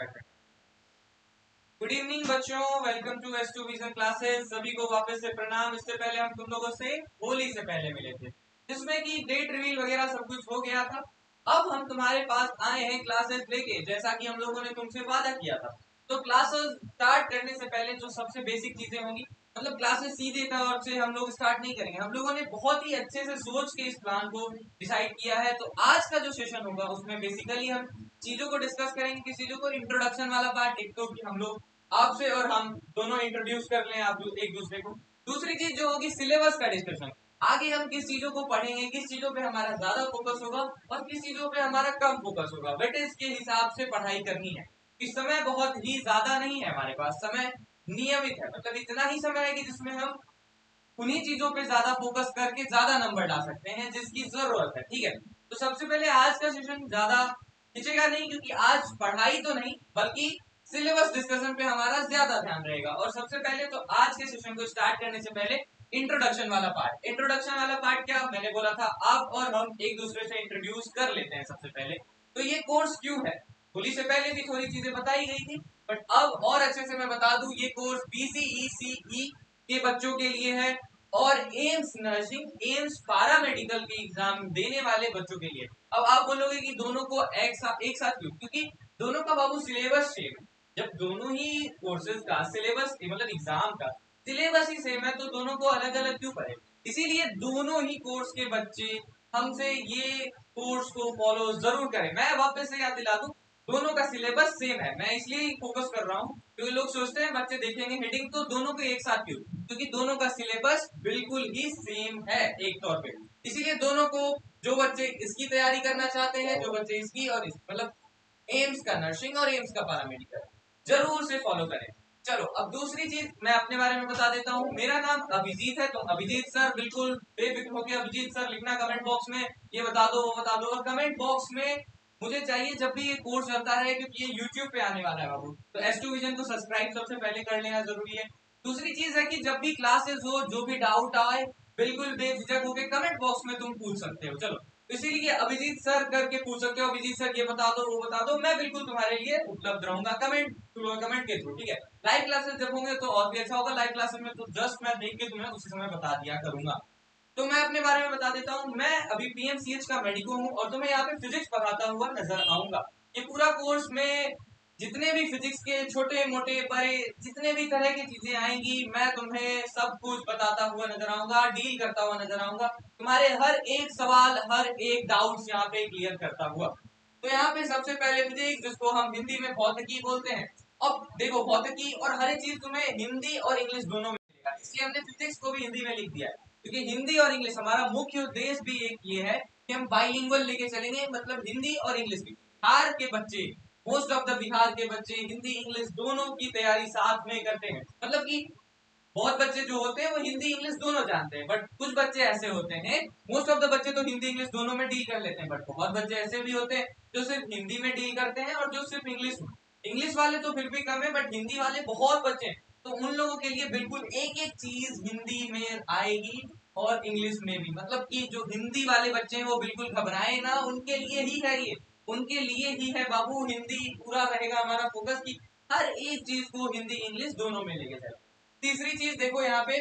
Start करते हैं। Good evening बच्चों, welcome to S two Vision classes. सभी को वापस से प्रणाम। इससे पहले हम तुम लोगों से होली से पहले मिले थे, जिसमें कि डेट रिवील वगैरह सब कुछ हो गया था। अब हम तुम्हारे पास आए हैं क्लासेस लेके, जैसा कि हम लोगों ने तुमसे वादा किया था। तो क्लासेस स्टार्ट करने से पहले जो सबसे बेसिक चीजें होंगी, मतलब क्लासेस सीधे तौर से हम लोग स्टार्ट नहीं करेंगे। हम लोगों ने बहुत ही अच्छे से सोच के इस प्लान को डिसाइड किया है। तो आज का जो सेशन होगा उसमें बेसिकली हम चीजों को डिस्कस करेंगे। किस चीजों को, इंट्रोडक्शन वाला पार्ट, एक तो कि हम लोग आपसे और हम दोनों इंट्रोड्यूस कर लें आप एक दूसरे को। दूसरी चीज जो होगी, सिलेबस का डिस्कशन। आगे हम किस चीजों को पढ़ेंगे, किस चीजों पे हमारा ज्यादा फोकस होगा और किस चीजों पे हमारा कम फोकस होगा, वेटेज के हिसाब से पढ़ाई करनी है। इस समय बहुत ही ज्यादा नहीं है हमारे पास, समय नियमित है, मतलब इतना ही समय है कि जिसमें हम उन्हीं चीजों पे ज्यादा फोकस करके ज्यादा नंबर ला सकते हैं जिसकी जरूरत है। ठीक है, तो सबसे पहले आज का सेशन ज्यादा खींचेगा नहीं, क्योंकि आज पढ़ाई तो नहीं बल्कि सिलेबस डिस्कशन पे हमारा ज्यादा ध्यान रहेगा। और सबसे पहले तो आज के सेशन को स्टार्ट करने से पहले इंट्रोडक्शन वाला पार्ट। इंट्रोडक्शन वाला पार्ट क्या मैंने बोला था, आप और हम एक दूसरे से इंट्रोड्यूस कर लेते हैं। सबसे पहले तो ये कोर्स क्यों है, होली से पहले भी थोड़ी चीजें बताई गई थी, बट अब और अच्छे से मैं बता दूं, ये कोर्स बीसीईसीई के बच्चों के लिए है और एम्स नर्सिंग, एम्स पारा मेडिकल के एग्जाम देने वाले बच्चों के लिए। अब आप बोलोगे कि दोनों को एक साथ क्यों, क्योंकि दोनों का बाबू सिलेबस सेम है। जब दोनों ही कोर्सेज का सिलेबस, मतलब एग्जाम का सिलेबस ही सेम है, तो दोनों को अलग अलग क्यों पढ़े। इसीलिए दोनों ही कोर्स के बच्चे हमसे ये कोर्स को फॉलो जरूर करें। मैं वापस से याद दिला दूं, दोनों का सिलेबस सेम है। मैं इसलिए ही फोकस कर रहा हूँ क्योंकि लोग सोचते हैं बच्चे देखेंगे हेडिंग तो दोनों को एक साथ क्यों, क्योंकि दोनों का सिलेबस बिल्कुल ही सेम है एक तौर पे। इसीलिए दोनों को, जो बच्चे इसकी तैयारी करना चाहते हैं, जो बच्चे इसकी और मतलब एम्स का नर्सिंग और एम्स का पैरामेडिकल, जरूर से फॉलो करें। चलो, अब दूसरी चीज मैं अपने बारे में बता देता हूँ। मेरा नाम अभिजीत है, तो अभिजीत सर, बिल्कुल बेफिक्र होकर अभिजीत सर लिखना कमेंट बॉक्स में, ये बता दो वो बता दो। और कमेंट बॉक्स में मुझे चाहिए जब भी ये कोर्स चलता रहे, क्योंकि ये यूट्यूब पे आने वाला है बाबू, तो S2 विजन को सब्सक्राइब सबसे पहले कर लेना जरूरी है। दूसरी चीज है कि जब भी क्लासेस हो, जो भी डाउट आए, बिल्कुल बेझिझक होकर कमेंट बॉक्स में तुम पूछ सकते हो। चलो, इसीलिए अभिजीत सर करके पूछ सकते हो, अभिजीत सर ये बता दो वो बता दो, मैं बिल्कुल तुम्हारे लिए उपलब्ध रहूंगा कमेंट के थ्रू। ठीक है, लाइव क्लासेस जब होंगे तो और भी अच्छा होगा। लाइव क्लासेस में तो जस्ट मैं देख के तुम्हें उसी समय बता दिया करूंगा। तो मैं अपने बारे में बता देता हूँ। मैं अभी पीएमसीएच का मेडिको हूँ और तुम्हें यहाँ पे फिजिक्स पढ़ाता हुआ नजर आऊंगा। ये पूरा कोर्स में जितने भी फिजिक्स के छोटे मोटे बड़े जितने भी तरह की चीजें आएंगी, मैं तुम्हें सब कुछ बताता हुआ नजर आऊंगा, डील करता हुआ नजर आऊंगा, तुम्हारे हर एक सवाल, हर एक डाउट यहाँ पे क्लियर करता हुआ। तो यहाँ पे सबसे पहले फिजिक्स, जिसको हम हिंदी में भौतिकी बोलते हैं। अब देखो, भौतिकी और हर एक चीज तुम्हें हिंदी और इंग्लिश दोनों में मिलेगा, इसलिए हमने फिजिक्स को भी हिंदी में लिख दिया है, क्योंकि हिंदी और इंग्लिश हमारा मुख्य उद्देश्य भी एक ये है कि हम बाइलिंगुअल लेके चलेंगे, मतलब हिंदी और इंग्लिश की। बिहार के बच्चे, मोस्ट ऑफ द बिहार के बच्चे हिंदी इंग्लिश दोनों की तैयारी साथ में करते हैं। मतलब कि बहुत बच्चे जो होते हैं वो हिंदी इंग्लिश दोनों जानते हैं, बट कुछ बच्चे ऐसे होते हैं, मोस्ट ऑफ द बच्चे तो हिंदी इंग्लिश दोनों में डील कर लेते हैं, बट बहुत बच्चे ऐसे भी होते हैं जो सिर्फ हिंदी में डील करते हैं और जो सिर्फ इंग्लिश में। इंग्लिश वाले तो फिर भी कम है, बट हिंदी वाले बहुत बच्चे हैं। तो उन लोगों के लिए बिल्कुल एक एक चीज हिंदी में आएगी और इंग्लिश में भी, मतलब कि जो हिंदी वाले बच्चे हैं वो बिल्कुल घबराए ना, उनके लिए ही है ये, उनके लिए ही है बाबू। हिंदी पूरा रहेगा हमारा फोकस की हर एक चीज को हिंदी इंग्लिश दोनों में लेके चले। तीसरी चीज देखो यहाँ पे,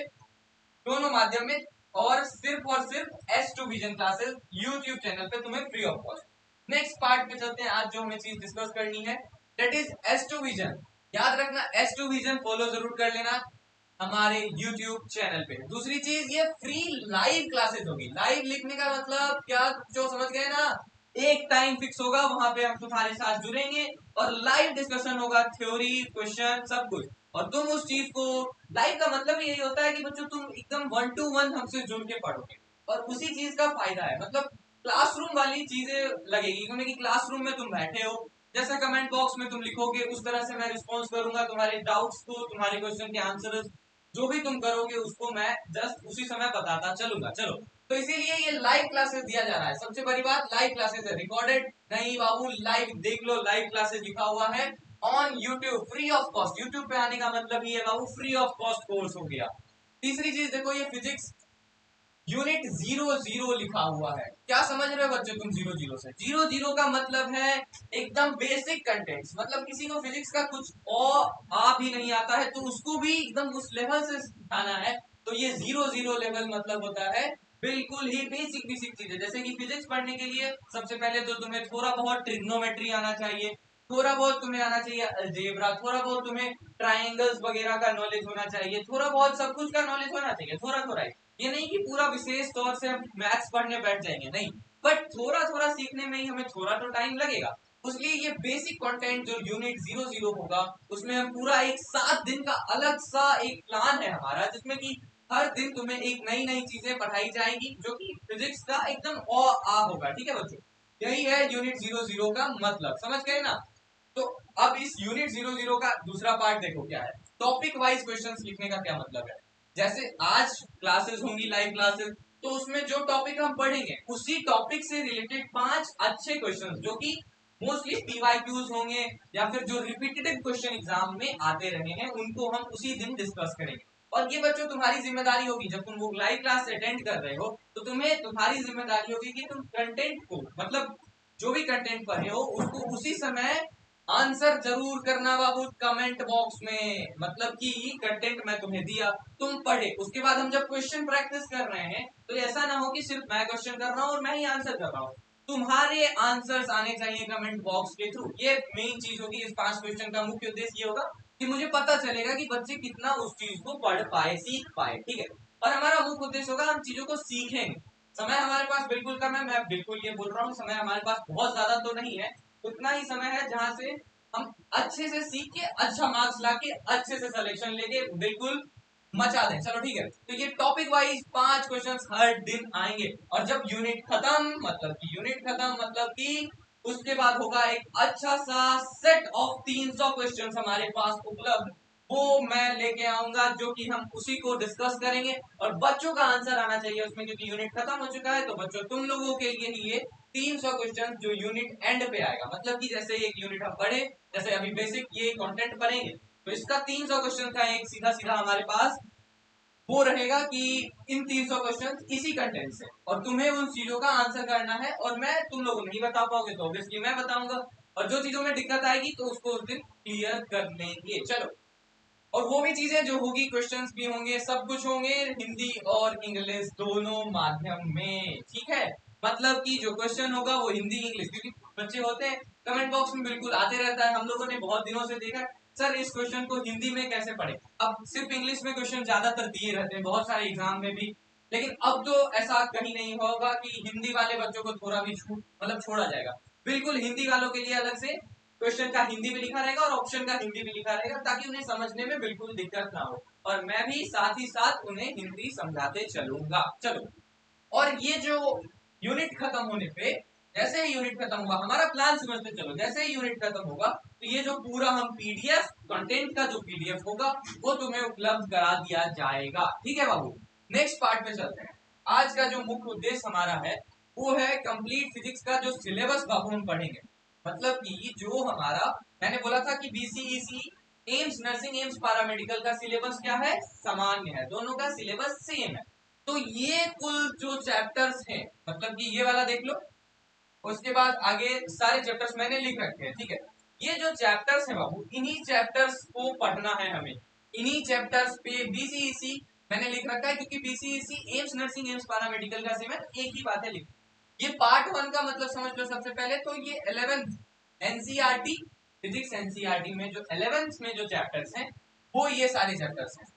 दोनों माध्यम में और सिर्फ S2 vision classes YouTube channel पे तुम्हें free of cost. Next part पे चलते हैं। आज जो हमें चीज डिस्कस करनी है दैट इज S2 विजन। याद रखना, S2 विजन फॉलो जरूर कर लेना हमारे YouTube चैनल पे। दूसरी चीज, ये फ्री लाइव क्लासेस होगी। लाइव लिखने का मतलब क्या, जो समझ गए ना, एक टाइम फिक्स होगा, वहां पे हम तुम्हारे साथ जुड़ेंगे और लाइव डिस्कशन होगा, थ्योरी क्वेश्चन सब कुछ। और तुम उस चीज को, लाइव का मतलब यही होता है कि बच्चों तुम एकदम 1 to 1 हमसे जुड़ के पढ़ोगे, और उसी चीज का फायदा है, मतलब क्लासरूम वाली चीजें लगेगी, क्योंकि क्लासरूम में तुम बैठे हो, जैसे कमेंट बॉक्स में तुम लिखोगे उस तरह से मैं रिस्पॉन्स करूंगा तुम्हारे डाउट्स को, तुम्हारे क्वेश्चन के आंसर जो भी तुम करोगे उसको मैं जस्ट उसी समय बताता चलूंगा। चलो, तो इसीलिए ये लाइव क्लासेस दिया जा रहा है। सबसे बड़ी बात, लाइव क्लासेस है, रिकॉर्डेड नहीं बाबू, लाइव देख लो, लाइव क्लासेस लिखा हुआ है on YouTube free of cost. YouTube पे आने का मतलब ये है बाबू, फ्री ऑफ कॉस्ट कोर्स हो गया। तीसरी चीज देखो, ये फिजिक्स यूनिट 00 लिखा हुआ है। क्या समझ रहे हो बच्चे तुम 00 से? 00 का मतलब है एकदम बेसिक कंटेंट्स, मतलब किसी को फिजिक्स का कुछ और आ भी नहीं आता है तो उसको भी एकदम उस लेवल से सिखाना है, तो ये 00 लेवल मतलब होता है बिल्कुल ही बेसिक बेसिक चीजें। जैसे कि फिजिक्स पढ़ने के लिए सबसे पहले तो तुम्हें थोड़ा बहुत ट्रिग्नोमेट्री आना चाहिए, थोड़ा बहुत तुम्हें आना चाहिए अलजेब्रा, थोड़ा बहुत तुम्हें ट्राइंगल्स वगैरह का नॉलेज होना चाहिए, थोड़ा बहुत सब कुछ का नॉलेज होना चाहिए, थोड़ा थोड़ा ही। ये नहीं कि पूरा विशेष तौर से हम मैथ्स पढ़ने बैठ जाएंगे, नहीं, बट थोड़ा थोड़ा सीखने में ही हमें थोड़ा तो टाइम लगेगा। उसलिए ये बेसिक कंटेंट जो यूनिट 00 होगा उसमें हम पूरा एक 7 दिन का अलग सा एक प्लान है हमारा, जिसमें कि हर दिन तुम्हें एक नई नई चीजें पढ़ाई जाएगी जो कि फिजिक्स का एकदम आ होगा। ठीक है बच्चों, यही है यूनिट 00 का मतलब, समझ गए ना? तो अब इस यूनिट 00 का दूसरा पार्ट देखो क्या है। टॉपिक वाइज क्वेश्चंस लिखने का क्या मतलब है? जैसे आज क्लासेस होंगी, लाइव क्लासेस, तो उसमें जो टॉपिक हम पढ़ेंगे उसी टॉपिक से रिलेटेड 5 अच्छे क्वेश्चंस जो कि मोस्टली पीवाईक्यूज होंगे या फिर जो रिपीटेटिव क्वेश्चन एग्जाम में आते रहे हैं उनको हम उसी दिन डिस्कस करेंगे। और ये बच्चों तुम्हारी जिम्मेदारी होगी, जब तुम वो लाइव क्लास अटेंड कर रहे हो तो तुम्हें तुम्हारी जिम्मेदारी होगी कि तुम कंटेंट को, मतलब जो भी कंटेंट पढ़े हो उसको उसी समय आंसर जरूर करना बाबू कमेंट बॉक्स में। मतलब कि कंटेंट मैं तुम्हें दिया, तुम पढ़े, उसके बाद हम जब क्वेश्चन प्रैक्टिस कर रहे हैं तो ऐसा ना हो कि सिर्फ मैं क्वेश्चन कर रहा हूँ और मैं ही आंसर कर रहा हूँ, तुम्हारे आंसर्स आने चाहिए कमेंट बॉक्स के थ्रू। ये मेन चीज होगी, इस 5 क्वेश्चन का मुख्य उद्देश्य ये होगा कि मुझे पता चलेगा कि बच्चे कितना उस चीज को पढ़ पाए, सीख पाए। ठीक है, और हमारा मुख्य उद्देश्य होगा हम चीजों को सीखेंगे। समय हमारे पास बिल्कुल कम है, मैं बिल्कुल ये बोल रहा हूँ, समय हमारे पास बहुत ज्यादा तो नहीं है, उतना ही समय है जहां से हम अच्छे से सीख के अच्छा मार्क्स लाके अच्छे से सिलेक्शन लेके बिल्कुल मचा दें। चलो ठीक है, तो ये टॉपिक वाइज 5 क्वेश्चंस हर दिन आएंगे। और जब यूनिट खत्म, मतलब कि उसके बाद होगा एक अच्छा सा सेट ऑफ 300 क्वेश्चंस हमारे पास उपलब्ध, वो मैं लेके आऊंगा जो कि हम उसी को डिस्कस करेंगे। और बच्चों का आंसर आना चाहिए उसमें, क्योंकि यूनिट खत्म हो चुका है, तो बच्चों तुम लोगों के लिए ही ये 300 क्वेश्चन जो यूनिट एंड पे आएगा, मतलब कि जैसे एक यूनिट हम पढ़े, जैसे अभी बेसिक ये कंटेंट पढ़ेंगे तो इसका 300 क्वेश्चन का एक सीधा सीधा हमारे पास वो रहेगा कि इन 300 क्वेश्चन इसी कंटेंट से, और तुम्हें उन चीजों का आंसर करना है। और मैं, तुम लोग नहीं बता पाओगे तो ऑब्वियसली मैं बताऊंगा, और जो चीजों में दिक्कत आएगी तो उसको उस दिन क्लियर कर लेंगे। चलो, और वो भी चीजें जो होगी, क्वेश्चंस भी होंगे, सब कुछ होंगे हिंदी और इंग्लिश दोनों माध्यम में। ठीक है, मतलब कि जो क्वेश्चन होगा वो हिंदी इंग्लिश, क्योंकि बच्चे होते हैं कमेंट बॉक्स में बिल्कुल आते रहता है, हम लोगों ने बहुत दिनों से देखा सर इस क्वेश्चन को हिंदी में कैसे पढ़े। अब सिर्फ इंग्लिश में क्वेश्चन ज्यादातर दिए रहते हैं बहुत सारे एग्जाम में भी, लेकिन अब तो ऐसा कहीं नहीं होगा कि हिंदी वाले बच्चों को थोड़ा भी छूट, मतलब छोड़ा जाएगा। बिल्कुल हिंदी वालों के लिए अलग से क्वेश्चन का हिंदी में लिखा रहेगा और ऑप्शन का हिंदी में लिखा रहेगा, ताकि उन्हें समझने में बिल्कुल दिक्कत ना हो, और मैं भी साथ ही साथ उन्हें हिंदी समझाते चलूंगा। चलो, और ये जो यूनिट खत्म होने पे, जैसे ही यूनिट खत्म होगा, हमारा प्लान समझते चलो, जैसे ही यूनिट खत्म होगा तो ये जो पूरा हम पीडीएफ कंटेंट का जो पीडीएफ होगा वो तुम्हें उपलब्ध करा दिया जाएगा। ठीक है बाबू, नेक्स्ट पार्ट में चलते हैं। आज का जो मुख्य उद्देश्य हमारा है वो है कंप्लीट फिजिक्स का जो सिलेबस बाबू हम पढ़ेंगे। मतलब कि जो हमारा, मैंने बोला था कि BCEC AIIMS nursing AIIMS paramedical का सिलेबस क्या है, सामान्य है, दोनों का सिलेबस सेम है। तो ये कुल जो चैप्टर्स हैं, मतलब कि ये वाला देख लो, उसके बाद आगे सारे चैप्टर्स मैंने लिख रखे हैं। ठीक है, ये जो चैप्टर्स हैं बाबू, इन्हीं चैप्टर्स को पढ़ना है हमें, इन्हीं चैप्टर्स पे बीसीईसी मैंने लिख रखा है, क्योंकि BCEC AIIMS nursing AIIMS paramedical का सेम है, एक ही बात है लिखी। ये पार्ट 1 का मतलब समझ लो। सबसे पहले तो ये 11th एनसीईआरटी फिजिक्स, एनसीईआरटी में जो 11th में जो चैप्टर्स हैं वो ये सारे चैप्टर्स हैं।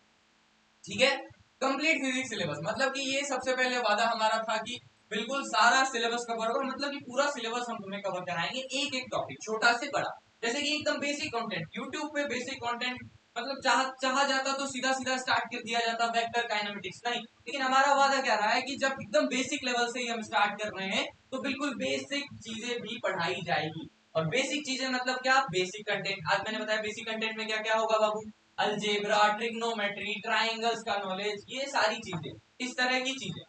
ठीक है, कंप्लीट फिजिक्स सिलेबस, मतलब कि ये सबसे पहले वादा हमारा था कि बिल्कुल सारा सिलेबस कवर होगा, मतलब कि पूरा सिलेबस हम तुम्हें कवर कराएंगे, एक एक टॉपिक छोटा से बड़ा। जैसे कि एकदम बेसिक कंटेंट, यूट्यूब पे बेसिक कंटेंट, मतलब चाहा जाता तो सीधा सीधा स्टार्ट कर दिया जाता वेक्टर काइनेमेटिक्स, नहीं, लेकिन हमारा वादा क्या रहा है कि जब एकदम बेसिक लेवल से ही हम स्टार्ट कर रहे हैं तो बिल्कुल बेसिक चीजें भी पढ़ाई जाएगी। और बेसिक चीजें मतलब क्या, बेसिक कंटेंट, आज मैंने बताया बेसिक कंटेंट में क्या क्या होगा बाबू, अलजेब्रा, ट्रिग्नोमेट्री, ट्राइंगल्स का नॉलेज, ये सारी चीजें, इस तरह की चीजें,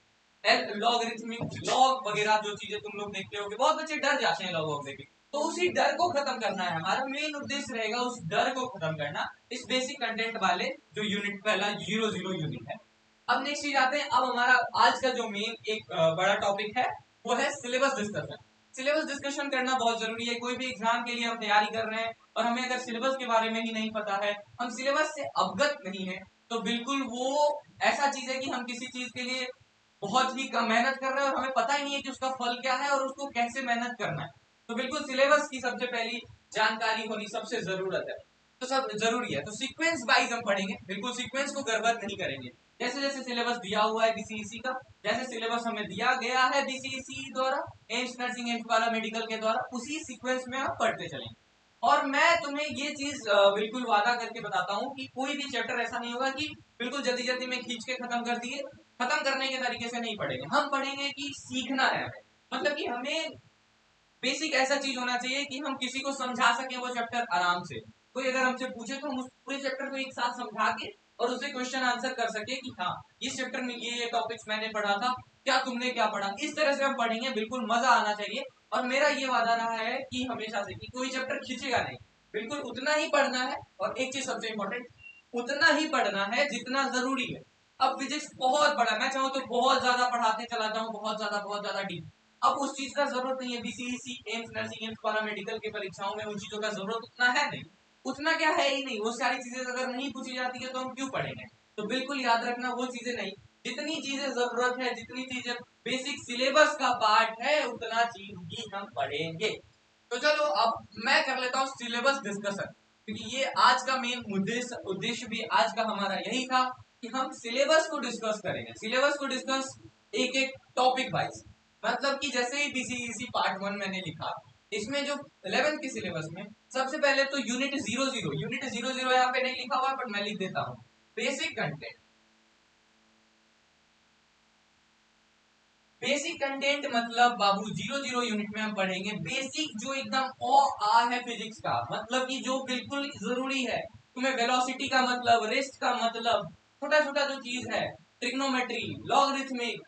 लॉगरिथमिक, लॉग वगैरह जो चीजें तुम लोग देखते होगे, बहुत बच्चे डर जाते हैं लॉग देख के, तो उसी डर को खत्म करना है, हमारा मेन उद्देश्य रहेगा उस डर को खत्म करना इस बेसिक कंटेंट वाले जो यूनिट पहला 00 यूनिट है। अब नेक्स्ट चीज आते हैं, अब हमारा आज का जो मेन एक बड़ा टॉपिक है वो है सिलेबस डिस्कशन। सिलेबस डिस्कशन करना बहुत जरूरी है। कोई भी एग्जाम के लिए हम तैयारी कर रहे हैं और हमें अगर सिलेबस के बारे में ही नहीं पता है, हम सिलेबस से अवगत नहीं है, तो बिल्कुल वो ऐसा चीज है कि हम किसी चीज के लिए बहुत ही कम मेहनत कर रहे हैं और हमें पता ही नहीं है कि उसका फल क्या है और उसको कैसे मेहनत करना है। तो बिल्कुल सिलेबस की सबसे पहली जानकारी होनी सबसे जरूरत है, तो सब जरूरी है। तो सीक्वेंस वाइज हम पढ़ेंगे, बिल्कुल सीक्वेंस को गड़बड़ नहीं करेंगे। जैसे जैसे सिलेबस दिया हुआ है बीसीईसी का, जैसे सिलेबस हमें दिया गया है बीसीईसी द्वारा, एम्स नर्सिंग एम्स वाला मेडिकल के द्वारा, उसी सीक्वेंस में हम पढ़ते चलेंगे। और मैं तुम्हें ये चीज बिल्कुल वादा करके बताता हूँ कि कोई भी चैप्टर ऐसा नहीं होगा कि बिल्कुल जल्दी जल्दी में खींच के खत्म कर दिए। खत्म करने के तरीके से नहीं पढ़ेंगे, हम पढ़ेंगे कि सीखना है हमें, मतलब कि हमें बेसिक ऐसा चीज होना चाहिए कि हम किसी को समझा सके वो चैप्टर आराम से। कोई अगर हमसे पूछे तो हम उस पूरे चैप्टर को एक साथ समझा के और उसे क्वेश्चन आंसर कर सके कि हाँ इस चैप्टर में ये टॉपिक्स मैंने पढ़ा था, क्या तुमने क्या पढ़ा। इस तरह से हम पढ़ेंगे, बिल्कुल मजा आना चाहिए। और मेरा ये वादा रहा है कि हमेशा से कि कोई चैप्टर खींचेगा नहीं, बिल्कुल उतना ही पढ़ना है। और एक चीज सबसे इंपॉर्टेंट, उतना ही पढ़ना है जितना जरूरी है। अब फिजिक्स बहुत बड़ा, मैं चाहूँ तो बहुत ज्यादा पढ़ाते चला जाऊँ, बहुत ज्यादा डीप। अब उस चीज का जरूरत नहीं है। बीसीईसी एम्स नर्सिंग एम्स वाला मेडिकल की परीक्षाओं में उन चीजों का जरूरत उतना है नहीं, उतना क्या है ही नहीं। वो सारी चीजें अगर नहीं पूछी जाती है तो हम क्यों पढ़ेंगे। तो बिल्कुल याद रखना वो चीजें नहीं, जितनी चीजें जरूरत है, जितनी चीजें बेसिक सिलेबस का पार्ट है, उतना चीज ही हम पढ़ेंगे। तो चलो अब मैं कर लेता हूँ सिलेबस डिस्कशन, क्योंकि ये आज का मेन उद्देश्य भी आज का हमारा यही था कि हम सिलेबस को डिस्कस करेंगे। सिलेबस को डिस्कस एक एक टॉपिक वाइज, मतलब कि जैसे ही बीसीईसी पार्ट 1 मैंने लिखा, इसमें जो 11th के सिलेबस में सबसे पहले तो यूनिट 00 यहाँ पे नहीं लिखा हुआ पर मैं लिख देता हूँ, बेसिक कंटेंट। बेसिक कंटेंट मतलब बाबू 00 यूनिट में हम पढ़ेंगे बेसिक, जो एकदम आ है फिजिक्स का, मतलब कि जो बिल्कुल जरूरी है। तुम्हें वेलोसिटी का मतलब, रेस्ट का मतलब, छोटा छोटा जो चीज है, ट्रिग्नोमेट्री, लॉगरिथमिक,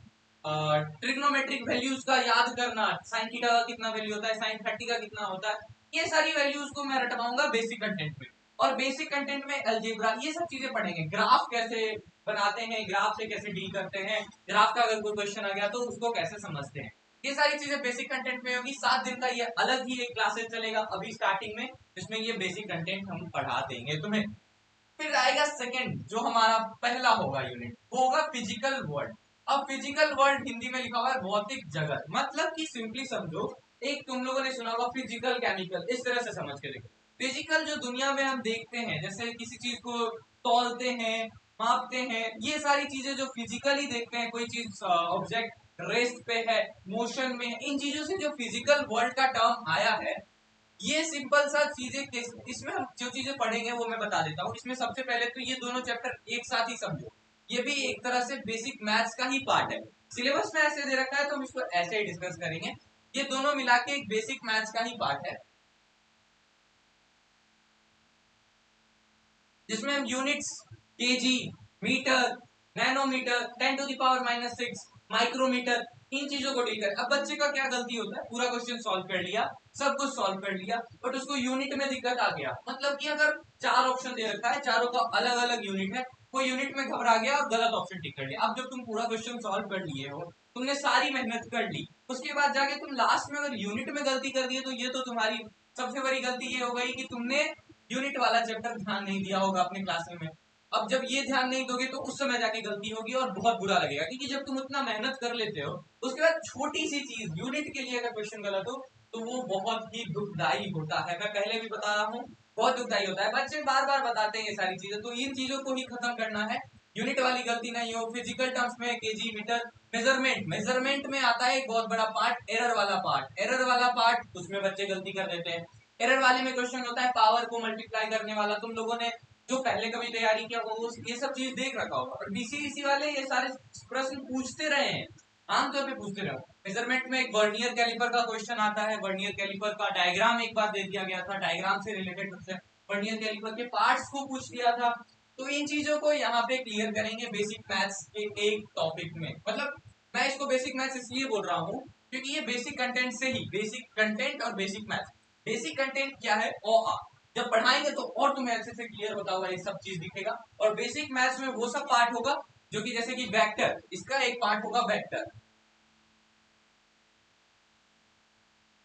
ट्रिग्नोमेट्रिक वैल्यूज का याद करना, साइन थीटा का कितना वैल्यू होता है, साइन 30 का कितना होता है, ये सारी वैल्यूज को मैं रटवाऊंगा बेसिक कंटेंट में। और बेसिक कंटेंट में अलजेब्रा, ये सब चीजें पढ़ेंगे। ग्राफ कैसे बनाते हैं, ग्राफ से कैसे डील करते हैं, ग्राफ का अगर कोई क्वेश्चन आ गया तो उसको कैसे समझते हैं, ये सारी चीजें बेसिक कंटेंट में होगी। 7 दिन का ये अलग ही एक क्लासेस चलेगा अभी स्टार्टिंग में, जिसमें ये बेसिक कंटेंट हम पढ़ा देंगे तुम्हें। फिर आएगा सेकंड, जो हमारा पहला होगा यूनिट, वो होगा फिजिकल वर्ल्ड। अब फिजिकल वर्ल्ड हिंदी में लिखा हुआ है भौतिक जगत, मतलब कि सिंपली समझो, एक तुम लोगों ने सुना होगा फिजिकल केमिकल, इस तरह से समझ के देखो। फिजिकल जो दुनिया में हम देखते हैं, जैसे किसी चीज को तौलते हैं, मापते हैं, ये सारी चीजें जो फिजिकली देखते हैं, कोई चीज ऑब्जेक्ट रेस्ट पे है, मोशन में है, इन चीजों से जो फिजिकल वर्ल्ड का टर्म आया है, ये सिंपल सा चीजें इसमें हम जो चीजें पढ़ेंगे वो मैं बता देता हूँ। इसमें सबसे पहले तो ये दोनों चैप्टर एक साथ ही समझो, ये भी एक तरह से बेसिक मैथ्स का ही पार्ट है। सिलेबस में ऐसे दे रखा है तो हम इसको ऐसे ही डिस्कस करेंगे। ये दोनों मिला के एक बेसिक मैथ्स का ही पार्ट है, जिसमें हम units, KG, metre, nanometre, 10⁻⁻⁶, micrometre, इन चीजों को डील करें। अब बच्चे का क्या गलती होता है, पूरा क्वेश्चन सॉल्व कर लिया, सब कुछ सॉल्व कर लिया, बट उसको यूनिट में दिक्कत आ गया। मतलब कि अगर 4 ऑप्शन दे रखा है, चारों का अलग अलग यूनिट है, वो यूनिट में घबरा गया और गलत ऑप्शन टिक कर लिया। अब जब तुम पूरा क्वेश्चन सॉल्व कर लिए हो, तुमने सारी मेहनत कर ली, उसके बाद जाके तुम लास्ट में अगर यूनिट में गलती कर दी है, तो ये तो तुम्हारी सबसे बड़ी गलती ये हो गई कि तुमने यूनिट वाला चैप्टर ध्यान नहीं दिया होगा अपने क्लास में। अब जब ये ध्यान नहीं दोगे तो उस समय जाके गलती होगी और बहुत बुरा लगेगा, क्योंकि जब तुम उतना मेहनत कर लेते हो, उसके बाद छोटी सी चीज यूनिट के लिए अगर क्वेश्चन गलत हो तो वो बहुत ही दुखदाई होता है। मैं पहले भी बता रहा हूँ, बहुत दुखदाई होता है। बच्चे बार बार बताते हैं ये सारी चीजें, तो इन चीजों को ही खत्म करना है। यूनिट वाली गलती नहीं हो। फिजिकल टर्म्स में केजी, मीटर, मेजरमेंट, मेजरमेंट में आता है एक बहुत बड़ा पार्ट, एरर वाला पार्ट। एरर वाला पार्ट, उसमें बच्चे गलती कर देते हैं। एरर वाले में क्वेश्चन होता है पावर को मल्टीप्लाई करने वाला। तुम लोगों ने जो पहले कभी तैयारी किया वो ये सब चीज देख रखा होगा, और बीसीईसी वाले ये सारे प्रश्न पूछते रहे हैं, आमतौर पे पूछते रहे। मेजरमेंट में एक वर्नियर कैलिपर का क्वेश्चन आता है, वर्नियर कैलिपर का डायग्राम एक बार दे दिया गया था, डायग्राम से रिलेटेड क्वेश्चन, वर्नियर कैलिपर के पार्ट्स को पूछ दिया था। तो इन चीजों को यहाँ पे क्लियर करेंगे बेसिक मैथ्स के एक टॉपिक में। मतलब मैं इसको बेसिक मैथ्स इसलिए बोल रहा हूँ क्योंकि ये बेसिक कंटेंट से ही, बेसिक कंटेंट और बेसिक मैथ्स। बेसिक कंटेंट क्या है, आ जब पढ़ाएंगे तो और तुम्हें अच्छे से क्लियर होता हुआ ये सब चीज दिखेगा। और बेसिक मैथ्स में वो सब पार्ट होगा जो कि जैसे कि वेक्टर, इसका एक पार्ट होगा वेक्टर।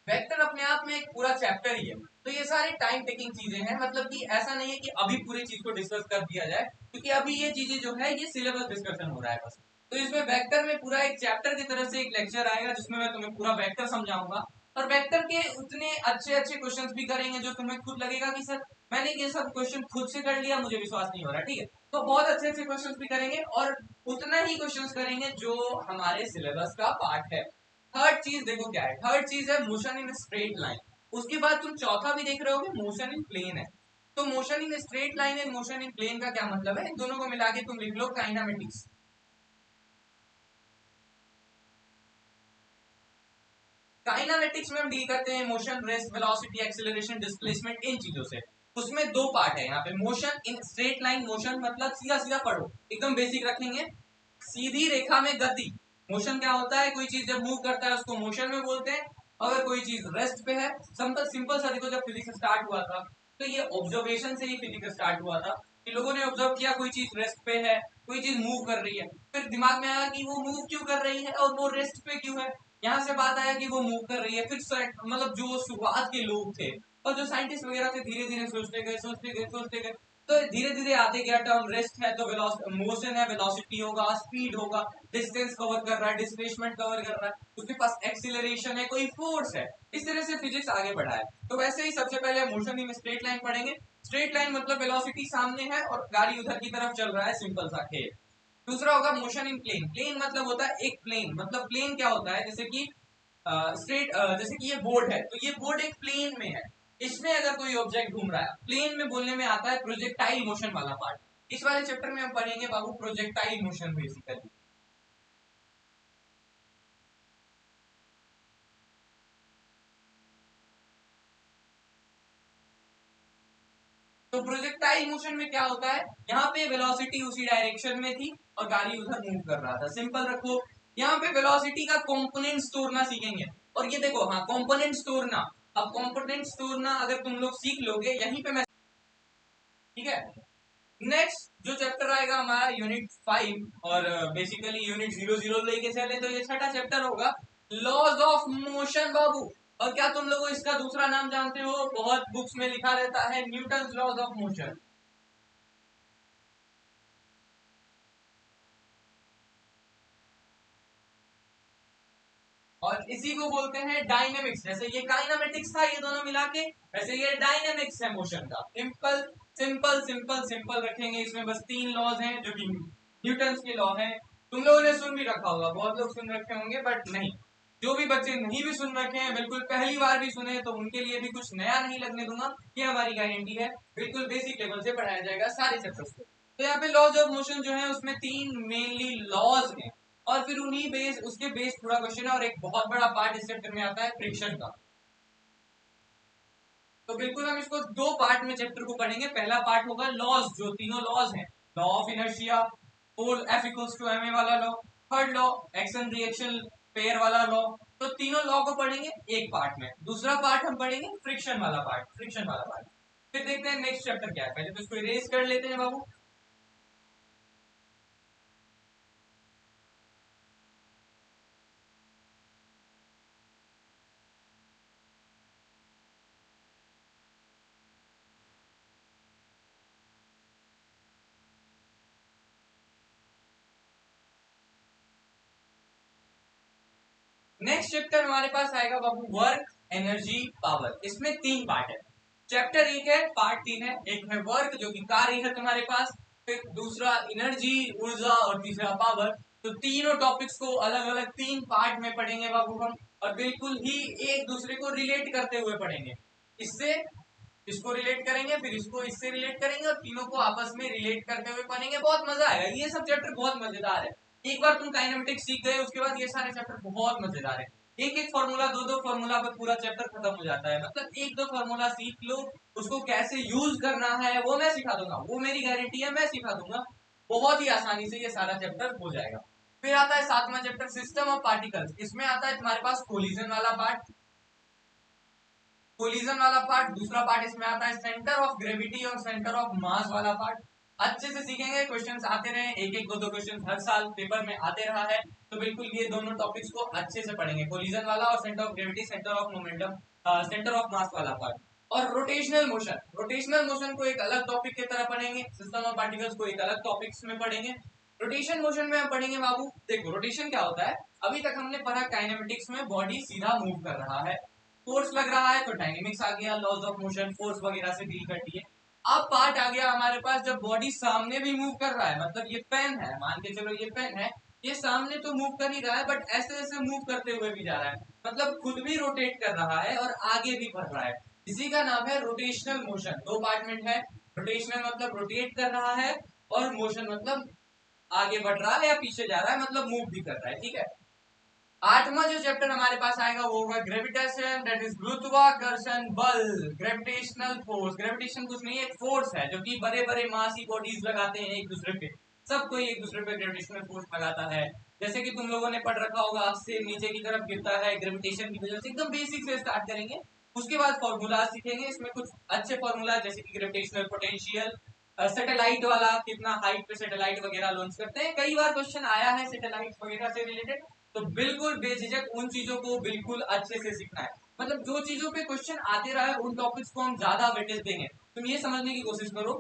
वेक्टर अपने आप में एक पूरा चैप्टर ही है। तो ये सारी टाइम टेकिंग चीजें हैं, मतलब कि ऐसा नहीं है कि अभी पूरी चीज को डिस्कस कर दिया जाए, क्योंकि अभी ये चीजें जो है ये सिलेबस डिस्कशन हो रहा है बस। तो इसमें वेक्टर में पूरा एक चैप्टर की तरह से एक लेक्चर आएगा जिसमें मैं तुम्हें पूरा वेक्टर समझाऊंगा, और वेक्टर के उतने अच्छे अच्छे क्वेश्चंस भी करेंगे जो तुम्हें खुद लगेगा कि सर मैंने ये सब क्वेश्चन खुद से कर लिया, मुझे विश्वास नहीं हो रहा। ठीक है, तो बहुत अच्छे अच्छे क्वेश्चंस भी करेंगे, और उतना ही क्वेश्चंस करेंगे जो हमारे सिलेबस का पार्ट है। थर्ड चीज देखो क्या है, थर्ड चीज है मोशन इन स्ट्रेट लाइन। उसके बाद तुम चौथा भी देख रहे होगे, मोशन इन प्लेन है। तो motion in straight line and motion in plane का क्या मतलब है, इन दोनों को मिला के तुम लिख लो काइनामेटिक्स। काइनामेटिक्स में हम डील करते हैं motion, rest, velocity, acceleration, displacement, इन चीजों से। उसमें दो पार्ट है यहाँ पे, motion in straight line, motion मतलब सीधा सीधा पढ़ो, एकदम बेसिक रखेंगे, सीधी रेखा में गति। मोशन क्या होता है, कोई चीज जब मूव करता है उसको मोशन में बोलते हैं। अगर कोई चीज रेस्ट पे है, सिंपल सिंपल सा देखो, जब फिजिक्स स्टार्ट हुआ था तो ये ऑब्जर्वेशन से ही फिजिक्स स्टार्ट हुआ था, कि लोगों ने ऑब्जर्व किया कोई चीज रेस्ट पे है, कोई चीज मूव कर रही है, फिर दिमाग में आया कि वो मूव क्यों कर रही है और वो रेस्ट पे क्यों है। यहाँ से बात आया कि वो मूव कर रही है, फिर मतलब जो शुरुआत के लोग थे और जो साइंटिस्ट वगैरह थे, धीरे धीरे सोचते गए सोचते गए सोचते गए, तो धीरे धीरे आते गया टर्म, रेस्ट है तो मोशन है, वेलोसिटी होगा, स्पीड होगा, डिस्टेंस कवर कर रहा है, डिस्प्लेसमेंट कवर कर रहा है, उसके पास एक्सीलरेशन है, कोई फोर्स है। इस तरह से फिजिक्स आगे बढ़ा है। तो वैसे ही सबसे पहले मोशन इन स्ट्रेट लाइन पढ़ेंगे। स्ट्रेट लाइन मतलब वेलोसिटी सामने है और गाड़ी उधर की तरफ चल रहा है, सिंपल सा खेल। दूसरा होगा मोशन इन प्लेन। प्लेन मतलब होता है एक प्लेन, मतलब प्लेन क्या होता है, जैसे कि स्ट्रेट, जैसे कि ये बोर्ड है तो ये बोर्ड एक प्लेन में है, इसमें अगर कोई ऑब्जेक्ट घूम रहा है, प्लेन में बोलने में आता है प्रोजेक्टाइल मोशन वाला पार्ट। इस वाले चैप्टर में हम पढ़ेंगे बाबू प्रोजेक्टाइल मोशन बेसिकली। तो प्रोजेक्टाइल मोशन में क्या होता है, यहाँ पे वेलोसिटी उसी डायरेक्शन में थी और गाड़ी उधर मूव कर रहा था, सिंपल रखो। यहाँ पे वेलोसिटी का कंपोनेंट्स तोड़ना सीखेंगे, और ये देखो, हाँ कंपोनेंट्स तोड़ना। अब कंपोनेंट्स तोड़ना अगर तुम लोग सीख लोगे यहीं पे मैं, ठीक है। नेक्स्ट जो चैप्टर आएगा हमारा यूनिट 5, और बेसिकली यूनिट 00 लेके चले तो ये छठा चैप्टर होगा, लॉज ऑफ मोशन बाबू। और क्या तुम लोग इसका दूसरा नाम जानते हो, बहुत बुक्स में लिखा रहता है, न्यूटन लॉज ऑफ मोशन। और इसी को बोलते हैं डायनेमिक्स। जैसे ये काइनेमेटिक्स था, ये दोनों मिला के, वैसे ये डायनेमिक्स है मोशन का। सिंपल सिंपल सिंपल सिंपल रखेंगे, इसमें बस 3 लॉज हैं जो कि न्यूटन के लॉ हैं। तुम लोगों ने सुन भी रखा होगा, बहुत लोग सुन रखे होंगे, बट नहीं, जो भी बच्चे नहीं भी सुन रखे हैं, बिल्कुल पहली बार भी सुने, तो उनके लिए भी कुछ नया नहीं लगने दूंगा, ये हमारी गारंटी है। बिल्कुल बेसिक लेवल से पढ़ाया जाएगा सारे चैप्टर्स को। तो यहाँ पे लॉज ऑफ मोशन जो है उसमें 3 मेनली लॉज हैं, और फिर उन्हीं बेस, उसके बेस पूरा क्वेश्चन है। और एक बहुत बड़ा पार्ट इस चैप्टर में आता है फ्रिक्शन का। तो बिल्कुल हम इसको दो पार्ट में चैप्टर को पढ़ेंगे। पहला पार्ट होगा लॉज, जो तीनों लॉज हैं, law of inertia, force F equals to M A वाला law, third law action reaction pair वाला लॉ। तो तीनों लॉ को पढ़ेंगे एक पार्ट में। दूसरा पार्ट हम पढ़ेंगे फ्रिक्शन वाला पार्ट, फ्रिक्शन वाला पार्ट। फिर देखते हैं नेक्स्ट चैप्टर क्या है, पहले तो इसको इरेज कर लेते हैं बाबू। नेक्स्ट चैप्टर हमारे पास आएगा बाबू वर्क, एनर्जी, पावर। इसमें 3 पार्ट है। चैप्टर 1 है, पार्ट 3 है। एक है वर्क जो कि कार्य है तुम्हारे पास, फिर दूसरा एनर्जी ऊर्जा, और तीसरा पावर। तो तीनों टॉपिक्स को अलग अलग 3 पार्ट में पढ़ेंगे बाबू हम, और बिल्कुल ही एक दूसरे को रिलेट करते हुए पढ़ेंगे। इससे इसको रिलेट करेंगे, फिर इसको इससे रिलेट करेंगे, और तीनों को आपस में रिलेट करते हुए पढ़ेंगे। बहुत मजा आएगा, ये सब चैप्टर बहुत मजेदार है। एक बार तुम काइनेमेटिक्स सीख गए उसके बाद ये सारे चैप्टर बहुत मजेदार है। एक एक फॉर्मूला, दो दो फॉर्मूला पर पूरा चैप्टर खत्म हो जाता है। मतलब एक दो फॉर्मूला सीख लो, उसको कैसे यूज करना है वो मैं सिखा दूंगा, वो मेरी गारंटी है, मैं सिखा दूंगा। बहुत ही आसानी से ये सारा चैप्टर हो जाएगा। फिर आता है 7वां चैप्टर, सिस्टम ऑफ पार्टिकल्स। इसमें आता है तुम्हारे पास कोलिजन वाला पार्ट, कोलिजन वाला पार्ट। दूसरा पार्ट इसमें आता है सेंटर ऑफ ग्रेविटी और सेंटर ऑफ मास वाला पार्ट। अच्छे से सीखेंगे, क्वेश्चंस आते रहे, एक एक दो दो क्वेश्चन हर साल पेपर में आते रहा है, तो बिल्कुल ये दोनों टॉपिक्स को अच्छे से पढ़ेंगे, कोलिजन वाला और centre of gravity, centre of momentum, centre of mass वाला पार्ट। और रोटेशनल मोशन को एक अलग टॉपिक की तरह पढ़ेंगे, सिस्टम ऑफ पार्टिकल्स को एक अलग टॉपिक्स में पढ़ेंगे। रोटेशन मोशन में हम पढ़ेंगे बाबू, देखो रोटेशन क्या होता है, अभी तक हमने पढ़ा काइनेमेटिक्स में बॉडी सीधा मूव कर रहा है, फोर्स लग रहा है तो डायनेमिक्स आ गया, लॉज ऑफ मोशन, फोर्स वगैरह से डील कर दिए। अब पार्ट आ गया हमारे पास जब बॉडी सामने भी मूव कर रहा है, मतलब ये पेन है, मान के चलो ये पेन है, ये सामने तो मूव कर ही रहा है बट ऐसे ऐसे मूव करते हुए भी जा रहा है, मतलब खुद भी रोटेट कर रहा है और आगे भी बढ़ रहा है, इसी का नाम है रोटेशनल मोशन। दो पार्टमेंट है, रोटेशनल मतलब रोटेट कर रहा है, और मोशन मतलब आगे बढ़ रहा है या पीछे जा रहा है, मतलब मूव भी कर रहा है, ठीक है। आठवां जो चैप्टर हमारे पास आएगा वो होगा ग्रेविटेशन, दैट इज गुरुत्वाकर्षण बल, ग्रेविटेशनल फोर्स। ग्रेविटेशन कुछ नहीं है, एक फोर्स है जो कि बड़े बड़े मासी बॉडीज लगाते हैं एक दूसरे पे, सब कोई एक दूसरे पे ग्रेविटेशनल फोर्स लगाता है, जैसे कि तुम लोगों ने पढ़ रखा होगा, से नीचे की तरफ गिरता है ग्रेविटेशन की वजह से, एकदम बेसिक से स्टार्ट करेंगे, उसके बाद फॉर्मूला सीखेंगे, इसमें कुछ अच्छे फॉर्मूला जैसे कि ग्रेविटेशनल पोटेंशियल, सैटेलाइट वाला कितना हाइट पे सैटेलाइट वगैरह लॉन्च करते हैं, कई बार क्वेश्चन आया है सैटेलाइट वगैरह से रिलेटेड, तो बिल्कुल बेझिझक उन चीजों को बिल्कुल अच्छे से सीखना है, मतलब जो चीजों पे क्वेश्चन आते रहे उन टॉपिक्स को हम ज्यादा वेटेज देंगे। तुम ये समझने की कोशिश करो